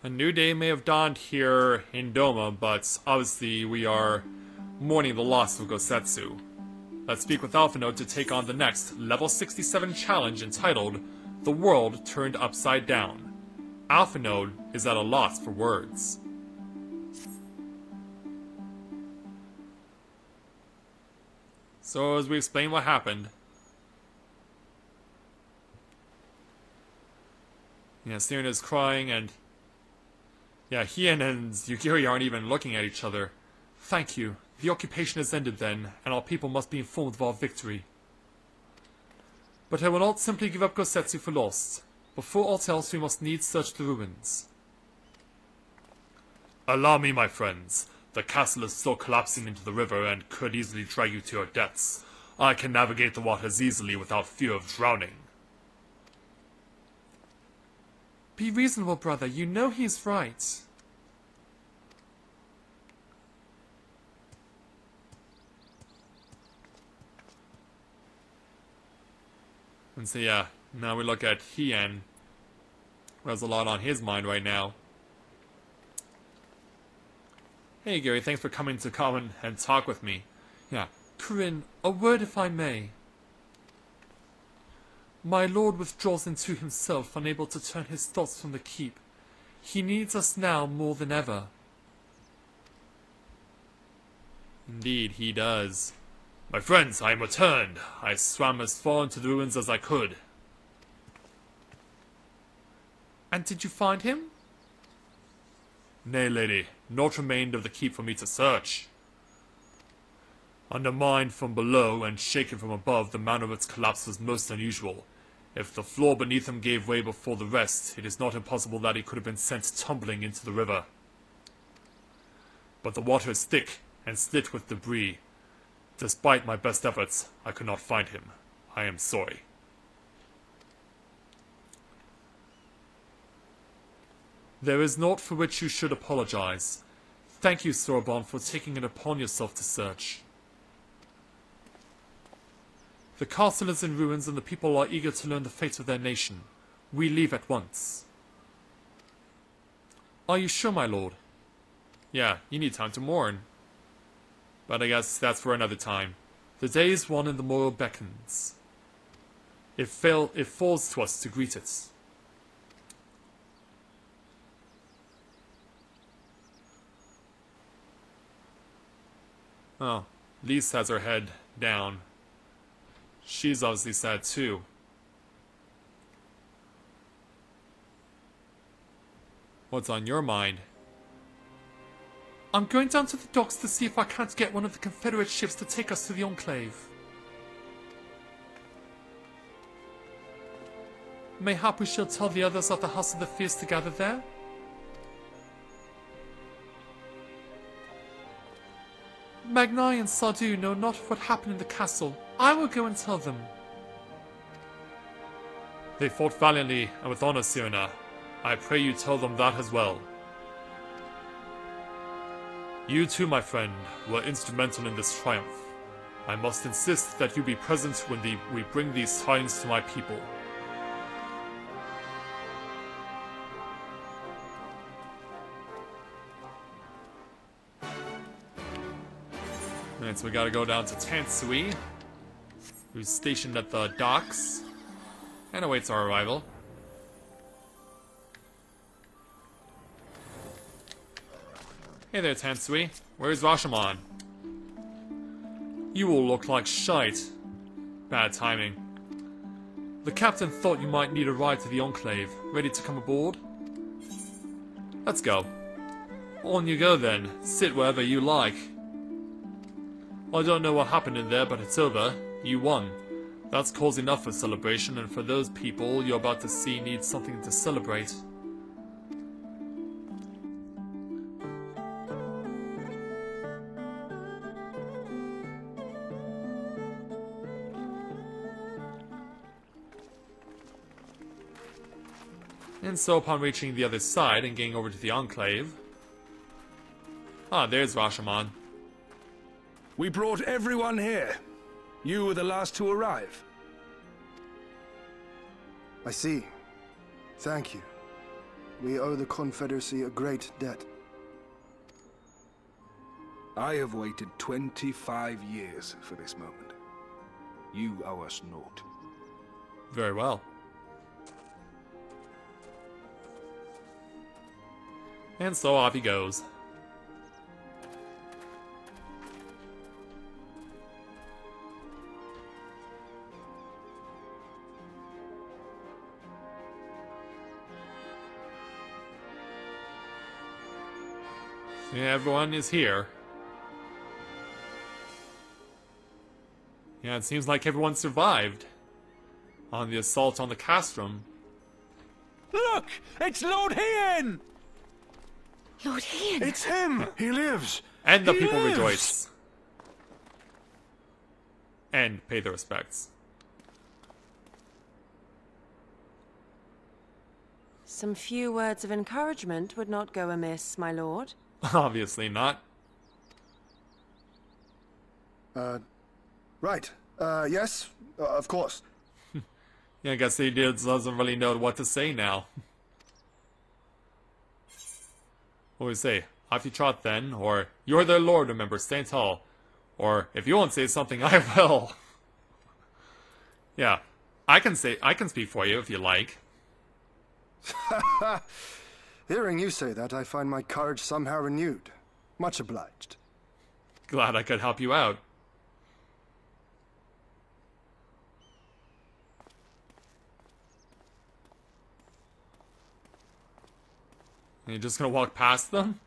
A new day may have dawned here in Doma, but obviously we are mourning the loss of Gosetsu. Let's speak with Alphinaud to take on the next level 67 challenge entitled The World Turned Upside Down. Alphinaud is at a loss for words. So as we explain what happened. Yeah, Siren is crying and... yeah, Hien and Yugiri aren't even looking at each other. Thank you. The occupation has ended then, and our people must be informed of our victory. But I will not simply give up Gosetsu for lost. Before aught else, we must needs search the ruins. Allow me, my friends. The castle is still collapsing into the river and could easily drag you to your deaths. I can navigate the waters easily without fear of drowning. Be reasonable, brother. You know he's right. And so yeah, now we look at Hien, who has a lot on his mind right now. Hey Gary, thanks for coming to come and talk with me. Yeah, Corinne, a word if I may. My lord withdraws into himself, unable to turn his thoughts from the keep. He needs us now more than ever. Indeed, he does. My friends, I am returned. I swam as far into the ruins as I could. And did you find him? Nay, lady. Naught remained of the keep for me to search. Undermined from below and shaken from above, the manner of its collapse was most unusual. If the floor beneath him gave way before the rest, it is not impossible that he could have been sent tumbling into the river. But the water is thick and slit with debris. Despite my best efforts, I could not find him. I am sorry. There is naught for which you should apologize. Thank you, Sorbonne, for taking it upon yourself to search. The castle is in ruins and the people are eager to learn the fate of their nation. We leave at once. Are you sure, my lord? Yeah, you need time to mourn. But I guess that's for another time. The day is one and the morrow beckons. It falls to us to greet it. Oh, Lise has her head down. She's obviously sad too. What's on your mind? I'm going down to the docks to see if I can't get one of the Confederate ships to take us to the Enclave. Mayhap we shall tell the others of the House of the Fierce to gather there? Magnai and Sardu know not what happened in the castle. I will go and tell them. They fought valiantly and with honor, Sirena. I pray you tell them that as well. You too, my friend, were instrumental in this triumph. I must insist that you be present when we bring these tidings to my people. Alright, so we gotta go down to Tansui, who's stationed at the docks, and awaits our arrival. Hey there, Tansui. Where's Rashomon? You all look like shite. Bad timing. The captain thought you might need a ride to the Enclave. Ready to come aboard? Let's go. On you go then. Sit wherever you like. I don't know what happened in there, but it's over. You won. That's cause enough for celebration, and for those people you're about to see need something to celebrate. And so upon reaching the other side and getting over to the Enclave... Ah, there's Rashomon. We brought everyone here. You were the last to arrive. I see. Thank you. We owe the Confederacy a great debt. I have waited 25 years for this moment. You owe us naught. Very well. And so off he goes. Yeah, everyone is here. Yeah, it seems like everyone survived on the assault on the castrum. Look! It's Lord Hien! Lord Hien! It's him! He lives! And the He people lives! rejoice. And pay their respects. Some few words of encouragement would not go amiss, my lord. Obviously not. Right. Yes, of course. Yeah, I guess he doesn't really know what to say now. What do we say? Off you trot then, or you're their lord, remember, stand tall. Or if you won't say something, I will. Yeah, I can speak for you if you like. Hearing you say that, I find my courage somehow renewed. Much obliged. Glad I could help you out. And you're just gonna walk past them?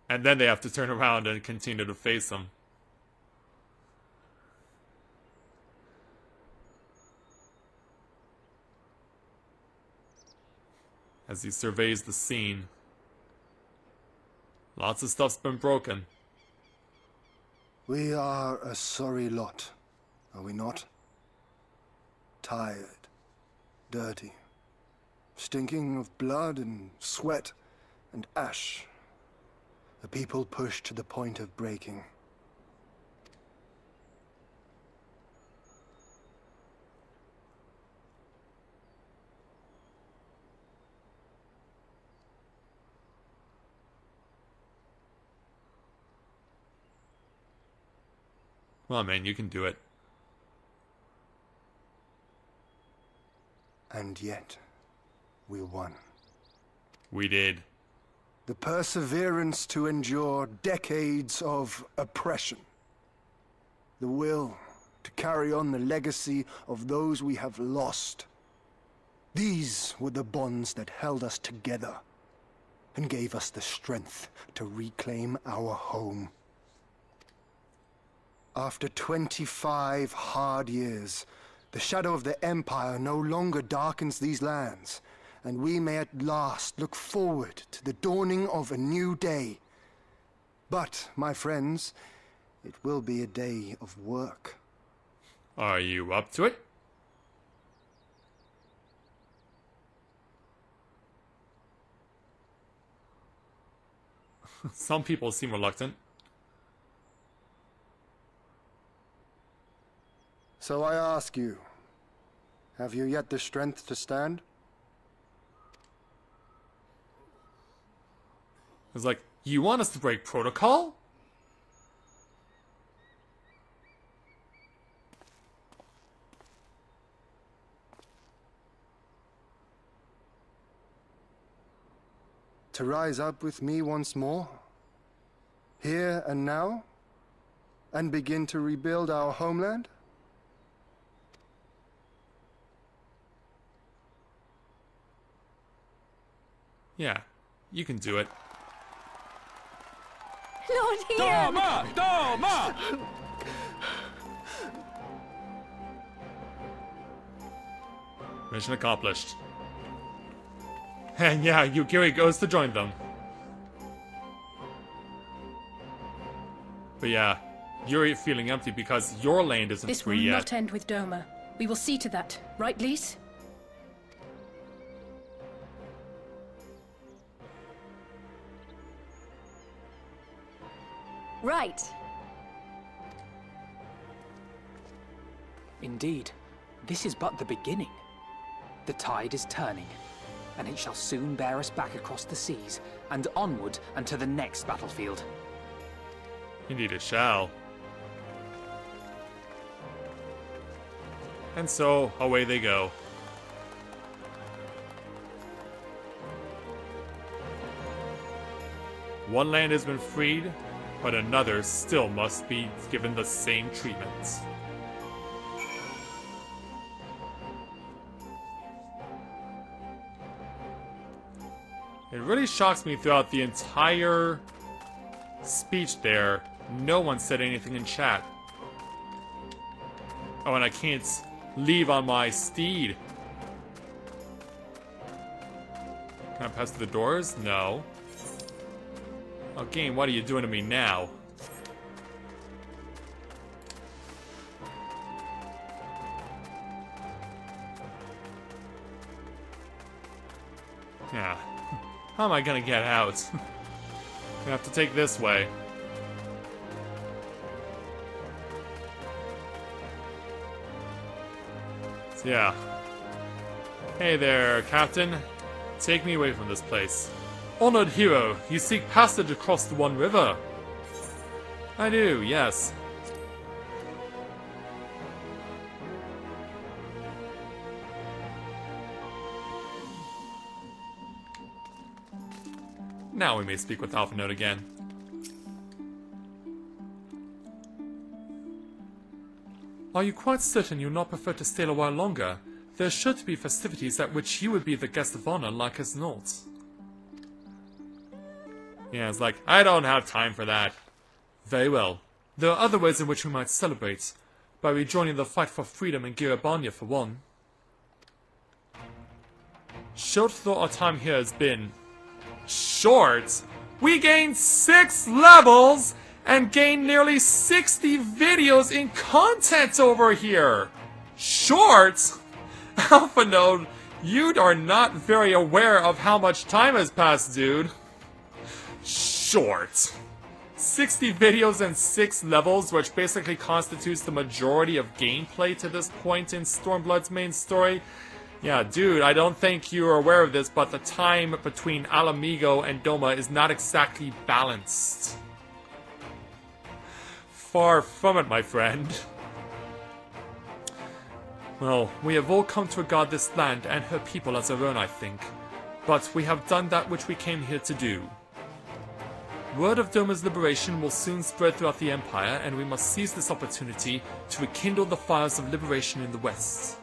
And then they have to turn around and continue to face them. As he surveys the scene. Lots of stuff's been broken. We are a sorry lot, are we not? Tired, dirty, stinking of blood and sweat and ash. A people pushed to the point of breaking. Well, man, you can do it. And yet, we won. We did. The perseverance to endure decades of oppression. The will to carry on the legacy of those we have lost. These were the bonds that held us together and gave us the strength to reclaim our home. After 25 hard years, the shadow of the Empire no longer darkens these lands, and we may at last look forward to the dawning of a new day. But, my friends, it will be a day of work. Are you up to it? Some people seem reluctant. So I ask you, have you yet the strength to stand? It's like, you want us to break protocol? To rise up with me once more? Here and now? And begin to rebuild our homeland? Yeah, you can do it. Lord Hien! Doma! Doma! Mission accomplished. And yeah, Yukiri goes to join them. But yeah, you're feeling empty because your land isn't This will free yet. not end with Doma. We will see to that, right, Lise? Right. Indeed, this is but the beginning. The tide is turning, and it shall soon bear us back across the seas and onward unto the next battlefield. Indeed it shall. And so, away they go. One land has been freed, but another still must be given the same treatment. It really shocks me throughout the entire speech there, no one said anything in chat. Oh, and I can't leave on my steed. Can I pass through the doors? No. Oh, game, what are you doing to me now? Yeah. How am I gonna get out? Gonna have to take this way. So yeah. Hey there, Captain. Take me away from this place. Honored hero, you seek passage across the One River. I do, yes. Now we may speak with Alpha Note again. Are you quite certain you'll not prefer to stay a while longer? There are sure to be festivities at which you would be the guest of honor like as not. Yeah, it's like, I don't have time for that. Very well. There are other ways in which we might celebrate. By rejoining the fight for freedom in Girabanya for one. Short though our time here has been... Short? We gained 6 levels and gained nearly 60 videos in content over here! Short? Alpha Node, you are not very aware of how much time has passed, dude. Short. 60 videos and 6 levels, which basically constitutes the majority of gameplay to this point in Stormblood's main story. Yeah, dude, I don't think you're aware of this, but the time between Alamigo and Doma is not exactly balanced. Far from it, my friend. Well, we have all come to regard this land and her people as our own, I think. But we have done that which we came here to do. Word of Doma's liberation will soon spread throughout the Empire, and we must seize this opportunity to rekindle the fires of liberation in the West.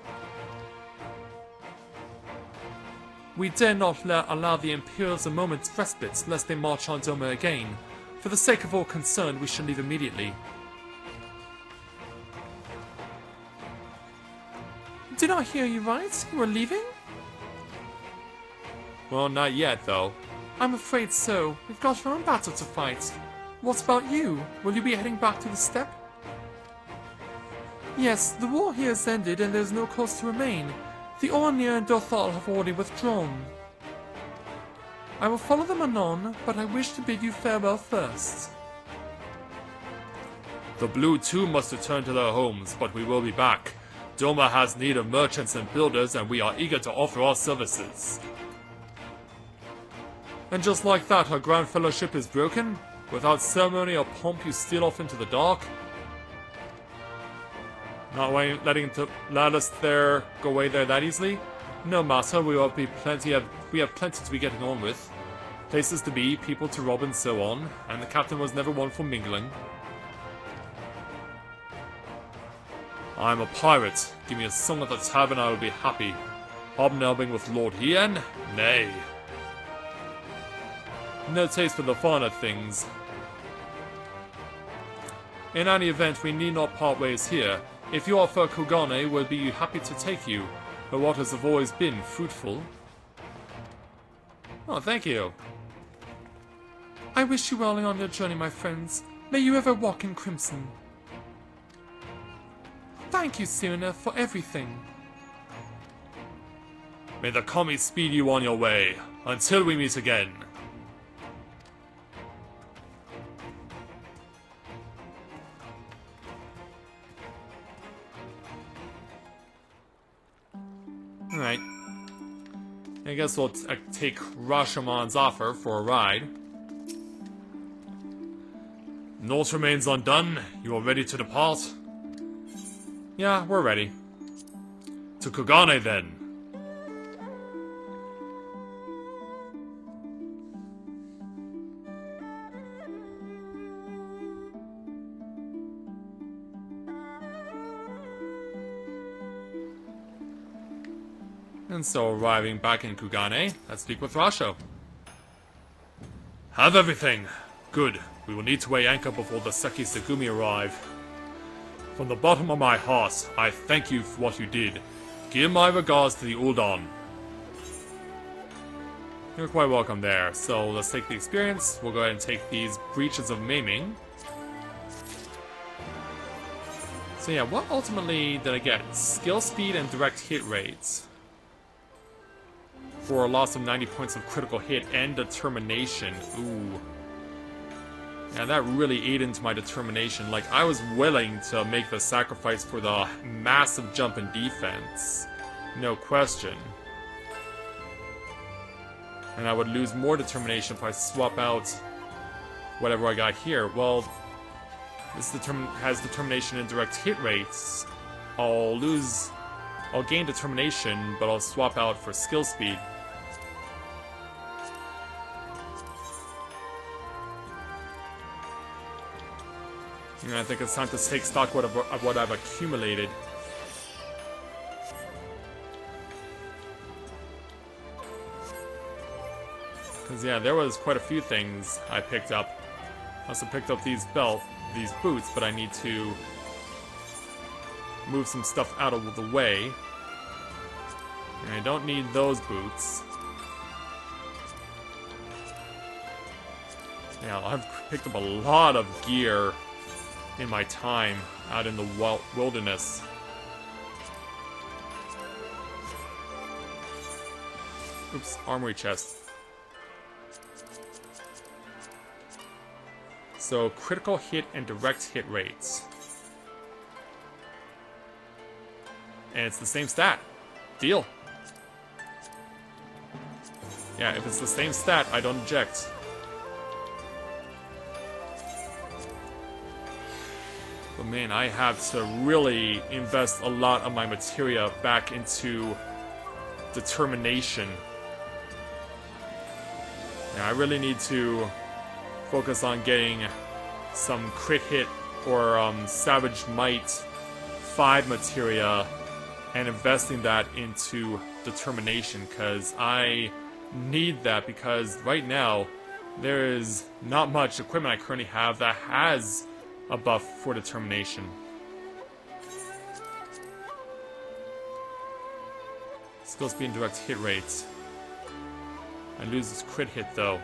We dare not allow the Imperials a moment's respite, lest they march on Doma again. For the sake of all concerned, we shall leave immediately. Did I hear you right? You were leaving? Well, not yet, though. I'm afraid so. We've got our own battle to fight. What about you? Will you be heading back to the steppe? Yes, the war here has ended and there's no cause to remain. The Ornir and Dothal have already withdrawn. I will follow them anon, but I wish to bid you farewell first. The Blue too must return to their homes, but we will be back. Doma has need of merchants and builders, and we are eager to offer our services. And just like that, our Grand Fellowship is broken? Without ceremony or pomp, you steal off into the dark? Not letting us go away there that easily? No matter, we have plenty to be getting on with. Places to be, people to rob and so on, and the captain was never one for mingling. I'm a pirate. Give me a song at the tavern, I will be happy. Hobnobbing with Lord Hien? Nay. No taste for the finer things. In any event, we need not part ways here. If you are for Kugane, we'll be happy to take you. Her waters have always been fruitful. Oh, thank you. I wish you well on your journey, my friends. May you ever walk in crimson. Thank you, Cyrena, for everything. May the Kami speed you on your way. Until we meet again. Alright. I guess we'll take Rashomon's offer for a ride. Naught remains undone. You are ready to depart? Yeah, we're ready. To Kugane, then. And so, arriving back in Kugane, let's speak with Rasho. Have everything. Good. We will need to weigh anchor before the Seki Segumi arrive. From the bottom of my heart, I thank you for what you did. Give my regards to the Uldan. You're quite welcome there. So let's take the experience. We'll go ahead and take these breaches of maiming. So yeah, what ultimately did I get? Skill speed and direct hit rates. For a loss of 90 points of critical hit and determination. Ooh. Yeah, that really ate into my determination. Like, I was willing to make the sacrifice for the massive jump in defense. No question. And I would lose more determination if I swap out whatever I got here. Well, this has determination and direct hit rates. I'll gain determination, but I'll swap out for skill speed. And I think it's time to take stock of what I've accumulated. Because yeah, there was quite a few things I picked up. I also picked up these boots, but I need to move some stuff out of the way. And I don't need those boots. Yeah, I've picked up a lot of gear in my time out in the wilderness. Oops, armory chest. So, critical hit and direct hit rates. And it's the same stat. Deal. Yeah, if it's the same stat, I don't object. But man, I have to really invest a lot of my materia back into determination. Yeah, I really need to focus on getting some crit hit or Savage Might 5 materia and investing that into determination, because I need that, because right now there is not much equipment I currently have that has a buff for determination. Skill speed and direct hit rates. I lose this crit hit though.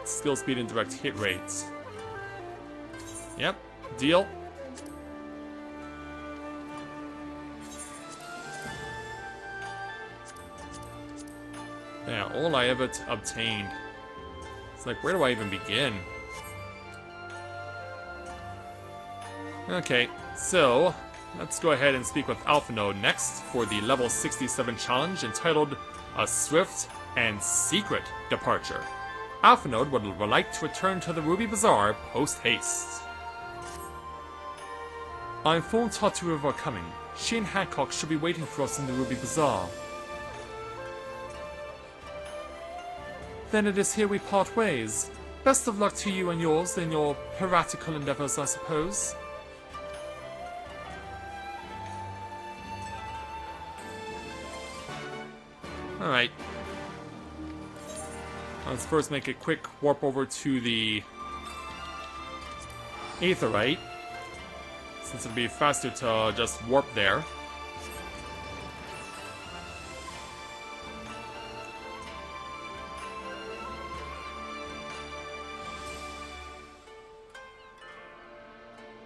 Skill speed and direct hit rates. Yep, deal. Yeah, all I ever obtained. It's like, where do I even begin? Okay, so let's go ahead and speak with Alpha Node next for the level 67 challenge entitled A Swift and Secret Departure. Alpha Node would like to return to the Ruby Bazaar post-haste. I informed Tatu of our coming. She and Hancock should be waiting for us in the Ruby Bazaar. Then it is here we part ways. Best of luck to you and yours in your piratical endeavors, I suppose. Alright. Let's first make a quick warp over to the Aetherite, since it'd be faster to just warp there.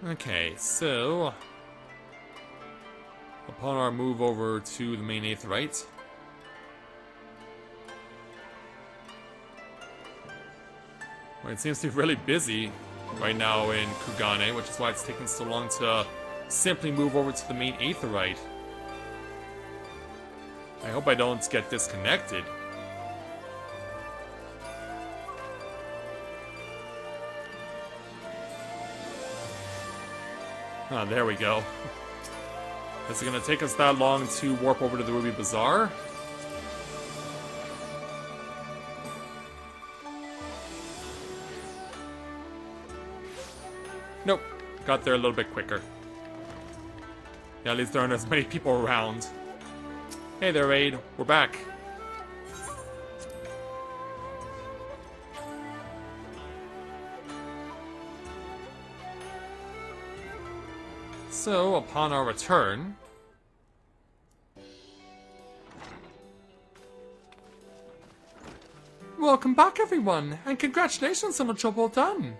Okay, so upon our move over to the main Aetherite, well, it seems to be really busy right now in Kugane, which is why it's taking so long to simply move over to the main Aetherite. I hope I don't get disconnected. Ah, there we go. Is it gonna take us that long to warp over to the Ruby Bazaar? Nope. Got there a little bit quicker. Yeah, at least there aren't as many people around. Hey there, Raid. We're back. So, upon our return... Welcome back, everyone, and congratulations on the job well done.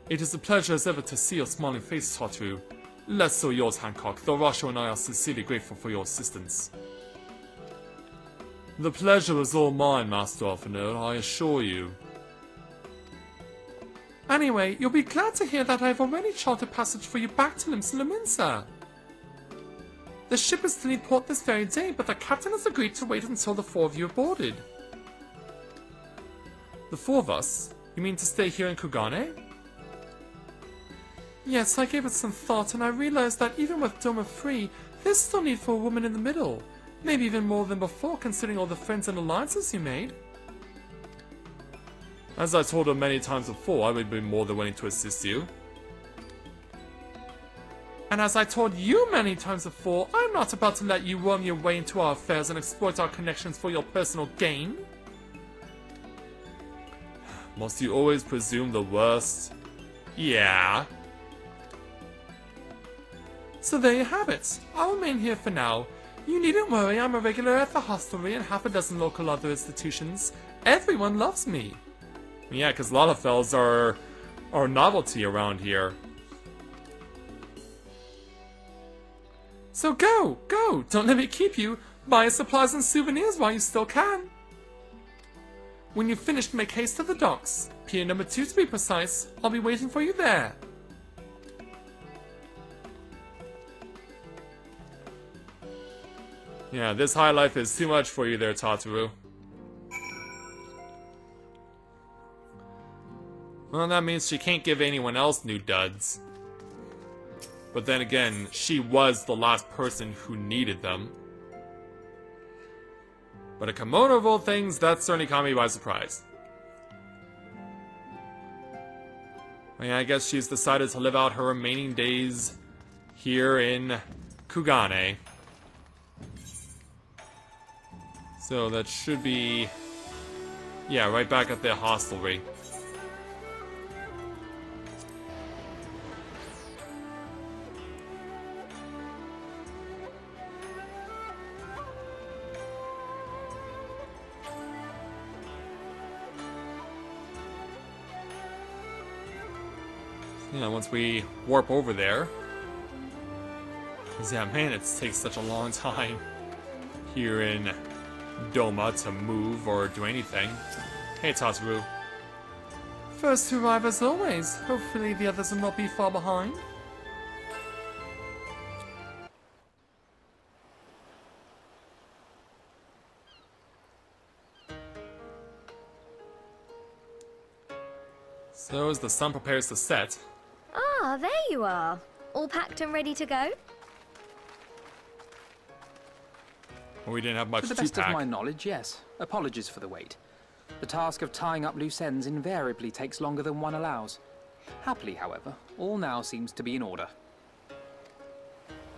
It is a pleasure as ever to see your smiling face, Tartaru. Less so yours, Hancock, though Rasho and I are sincerely grateful for your assistance. The pleasure is all mine, Master Orphaner, I assure you. Anyway, you'll be glad to hear that I've already charted passage for you back to Limsa. The ship is still in port this very day, but the captain has agreed to wait until the four of you are boarded. The four of us? You mean to stay here in Kugane? Yes, I gave it some thought, and I realized that even with Doma free, there's still need for a woman in the middle. Maybe even more than before, considering all the friends and alliances you made. As I told her many times before, I would be more than willing to assist you. And as I told you many times before, I'm not about to let you worm your way into our affairs and exploit our connections for your personal gain. Must you always presume the worst? Yeah. So there you have it. I'll remain here for now. You needn't worry, I'm a regular at the hostelry and half a dozen local other institutions. Everyone loves me. Yeah, because Lalafells are a novelty around here. So go! Don't let me keep you. Buy supplies and souvenirs while you still can. When you've finished, make haste to the docks. Pier number 2 to be precise. I'll be waiting for you there. Yeah, this high life is too much for you there, Tartaru. Well, that means she can't give anyone else new duds. But then again, she was the last person who needed them. But a kimono of all things, that certainly caught me by surprise. Well, yeah, I guess she's decided to live out her remaining days here in Kugane. So that should be... yeah, right back at the hostelry. Yeah, once we warp over there. 'Cause yeah, man, it takes such a long time here in Doma to move or do anything. Hey, Tartaru. First to arrive as always. Hopefully the others will not be far behind. So as the sun prepares to set... Ah, there you are. All packed and ready to go? Well, we didn't have much to To pack. the best of my knowledge, yes. Apologies for the wait. The task of tying up loose ends invariably takes longer than one allows. Happily, however, all now seems to be in order.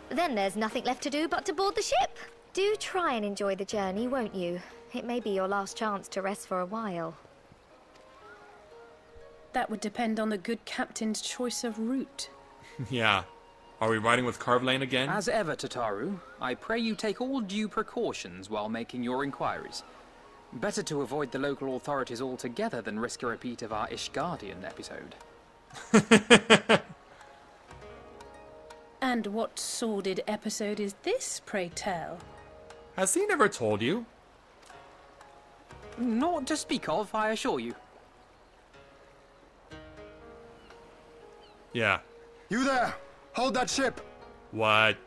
Then there's nothing left to do but to board the ship. Do try and enjoy the journey, won't you? It may be your last chance to rest for a while. That would depend on the good captain's choice of route. Yeah. Are we riding with Carvelane again? As ever, Tataru, I pray you take all due precautions while making your inquiries. Better to avoid the local authorities altogether than risk a repeat of our Ishgardian episode. And what sordid episode is this, pray tell? Has he never told you? Not to speak of, I assure you. Yeah. You there! Hold that ship! What?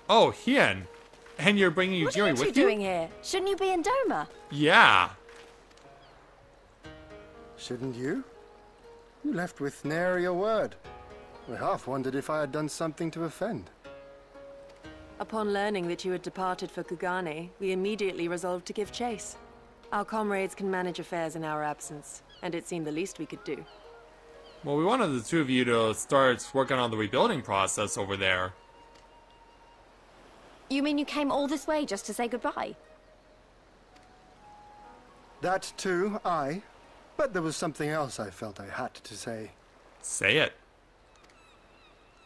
Oh, Hien. And you're bringing What are Yujiri you two with you? doing here? Shouldn't you be in Doma? Yeah. Shouldn't you? You left with nary a word. I half wondered if I had done something to offend. Upon learning that you had departed for Kugane, we immediately resolved to give chase. Our comrades can manage affairs in our absence, and it seemed the least we could do. Well, we wanted the two of you to start working on the rebuilding process over there. You mean you came all this way just to say goodbye? That too, aye. But there was something else I felt I had to say. Say it.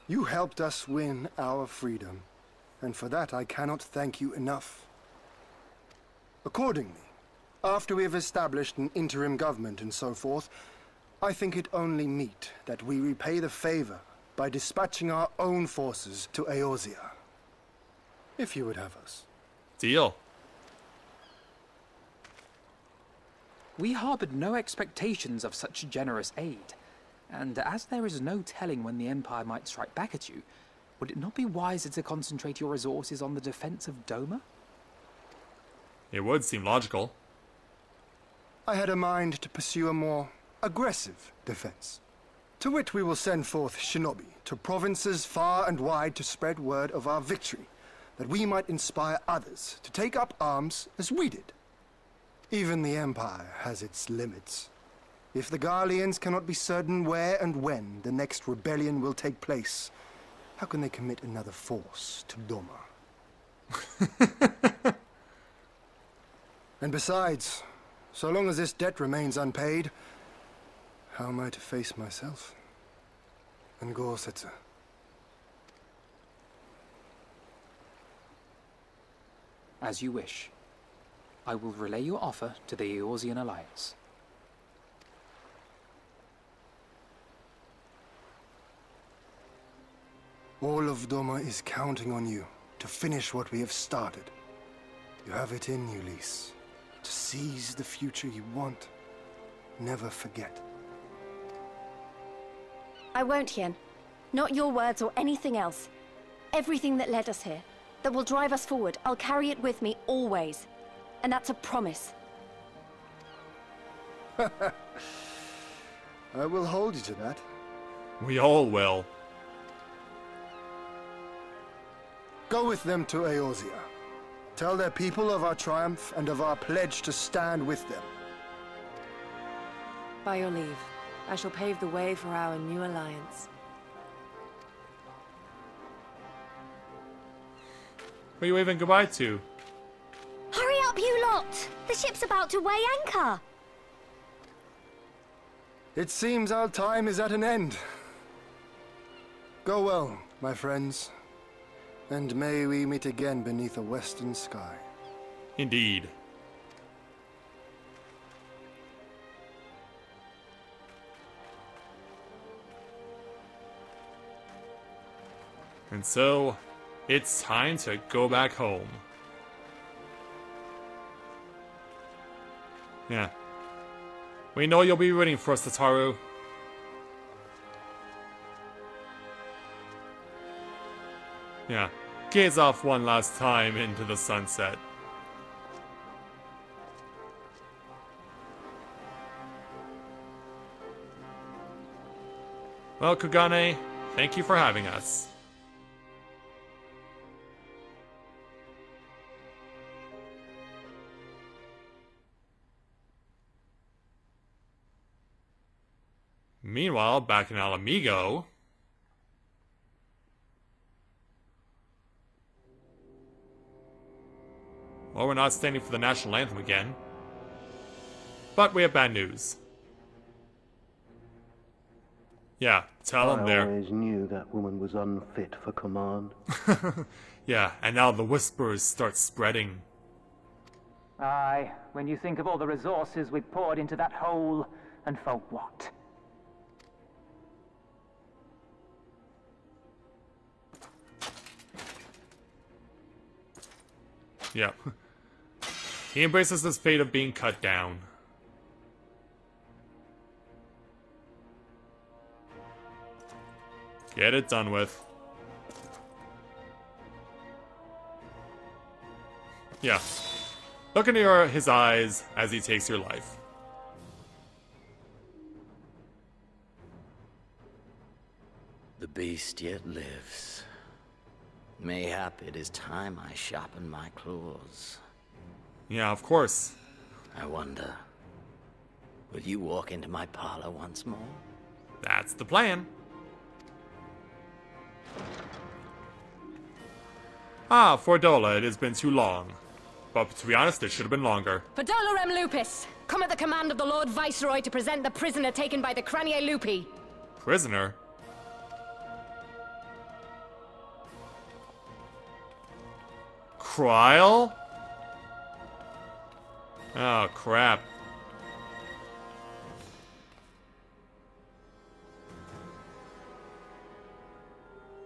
You helped us win our freedom, and for that I cannot thank you enough. Accordingly, after we have established an interim government and so forth, I think it only meet that we repay the favor by dispatching our own forces to Eorzea. If you would have us. Deal. We harbored no expectations of such generous aid, and as there is no telling when the Empire might strike back at you, would it not be wiser to concentrate your resources on the defense of Doma? It would seem logical. I had a mind to pursue a more aggressive defense. To wit, we will send forth shinobi to provinces far and wide to spread word of our victory, that we might inspire others to take up arms as we did. Even the Empire has its limits. If the Garleans cannot be certain where and when the next rebellion will take place, how can they commit another force to Doma? And besides, so long as this debt remains unpaid, how am I to face myself and Eorzea? As you wish. I will relay your offer to the Eorzean Alliance. All of Doma is counting on you to finish what we have started. You have it in you, Lys. To seize the future you want. Never forget. I won't, Hien. Not your words or anything else. Everything that led us here, that will drive us forward, I'll carry it with me always. And that's a promise. I will hold you to that. We all will. Go with them to Eorzea. Tell their people of our triumph and of our pledge to stand with them. By your leave, I shall pave the way for our new alliance. Who are you waving goodbye to? Hurry up, you lot! The ship's about to weigh anchor! It seems our time is at an end. Go well, my friends. And may we meet again beneath a western sky. Indeed. And so, it's time to go back home. Yeah. We know you'll be rooting for us, Tataru. Yeah. Gaze off one last time into the sunset. Well, Kugane, thank you for having us. Meanwhile, back in Alamigo... Well, we're not standing for the national anthem again. But we have bad news. Yeah, tell them there. I always knew that woman was unfit for command. Yeah, and now the whispers start spreading. Aye, when you think of all the resources we poured into that hole, and for what? Yeah. He embraces this fate of being cut down. Get it done with. Yeah. Look into his eyes as he takes your life. The beast yet lives. Mayhap it is time I sharpen my claws. Yeah, of course. I wonder, will you walk into my parlor once more? That's the plan. Ah, Fordola, it has been too long. But to be honest, it should have been longer. Fordola Rem Lupus, come at the command of the Lord Viceroy to present the prisoner taken by the Cranie Lupi. Prisoner? Kryl? Oh, crap.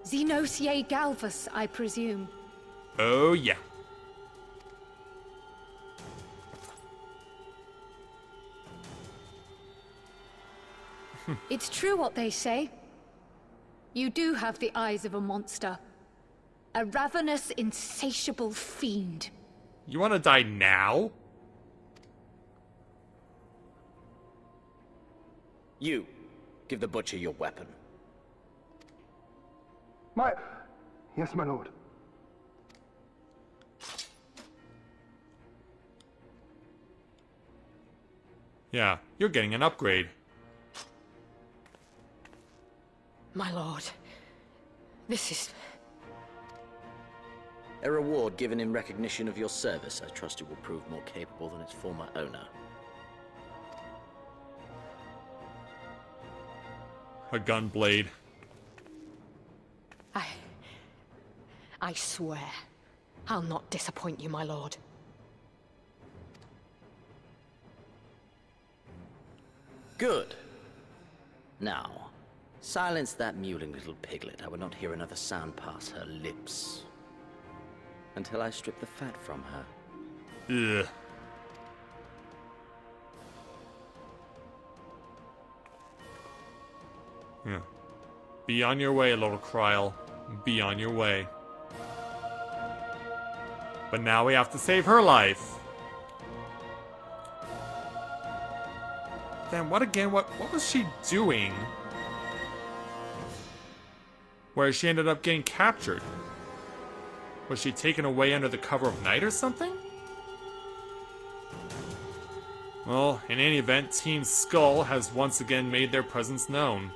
Xenosier Galvus, I presume. Oh, yeah. It's true what they say. You do have the eyes of a monster. A ravenous, insatiable fiend. You want to die now? You, give the butcher your weapon. Yes, my lord. Yeah, you're getting an upgrade. My lord, this is... A reward given in recognition of your service. I trust it will prove more capable than its former owner. A gun blade. I swear, I'll not disappoint you, my lord. Good. Now, silence that mewling little piglet. I will not hear another sound pass her lips. Until I strip the fat from her. Ugh. Yeah. Be on your way, little Kryl. Be on your way. But now we have to save her life. Then what again? What was she doing? Where she ended up getting captured? Was she taken away under the cover of night or something? Well, in any event, Team Skull has once again made their presence known.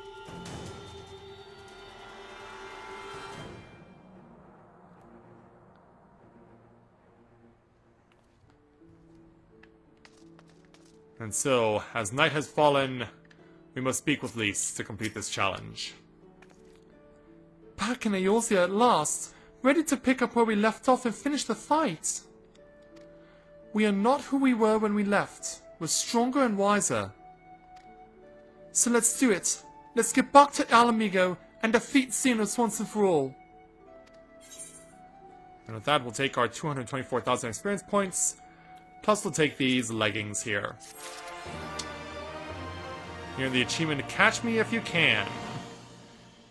And so, as night has fallen, we must speak with Lys to complete this challenge. Back in Eorzea at last, ready to pick up where we left off and finish the fight. We are not who we were when we left. We're stronger and wiser. So let's do it. Let's get back to Alamigo and defeat Xenos once and for all. And with that, we'll take our 224,000 experience points. Plus, we'll take these leggings here. Here, the achievement, Catch Me If You Can.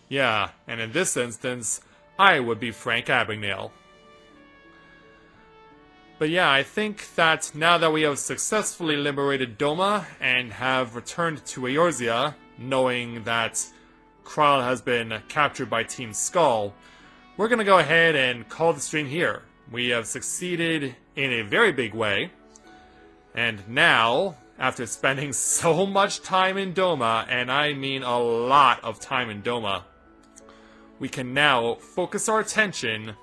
Yeah, and in this instance, I would be Frank Abagnale. But yeah, I think that now that we have successfully liberated Doma and have returned to Eorzea, knowing that Kryl has been captured by Team Skull, we're gonna go ahead and call the stream here. We have succeeded in a very big way. And now, after spending so much time in Doma, and I mean a lot of time in Doma, we can now focus our attention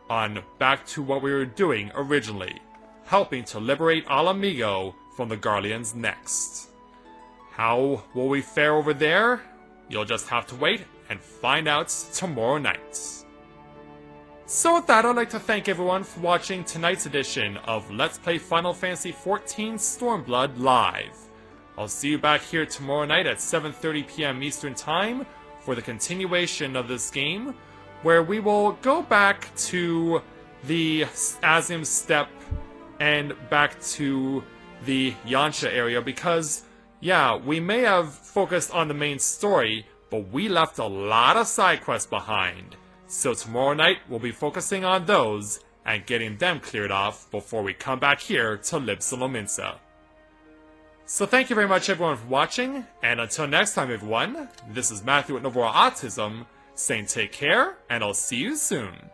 on back to what we were doing originally, helping to liberate Alamigo from the Garleans next. How will we fare over there? You'll just have to wait and find out tomorrow night. So with that, I'd like to thank everyone for watching tonight's edition of Let's Play Final Fantasy XIV Stormblood Live. I'll see you back here tomorrow night at 7:30 p.m. Eastern Time for the continuation of this game, where we will go back to the Azim Steppe and back to the Yansha area, because, yeah, we may have focused on the main story, but we left a lot of side quests behind. So tomorrow night, we'll be focusing on those and getting them cleared off before we come back here to Libsalominsa. So thank you very much everyone for watching, and until next time everyone, this is Matthew with Novora Autism, saying take care, and I'll see you soon.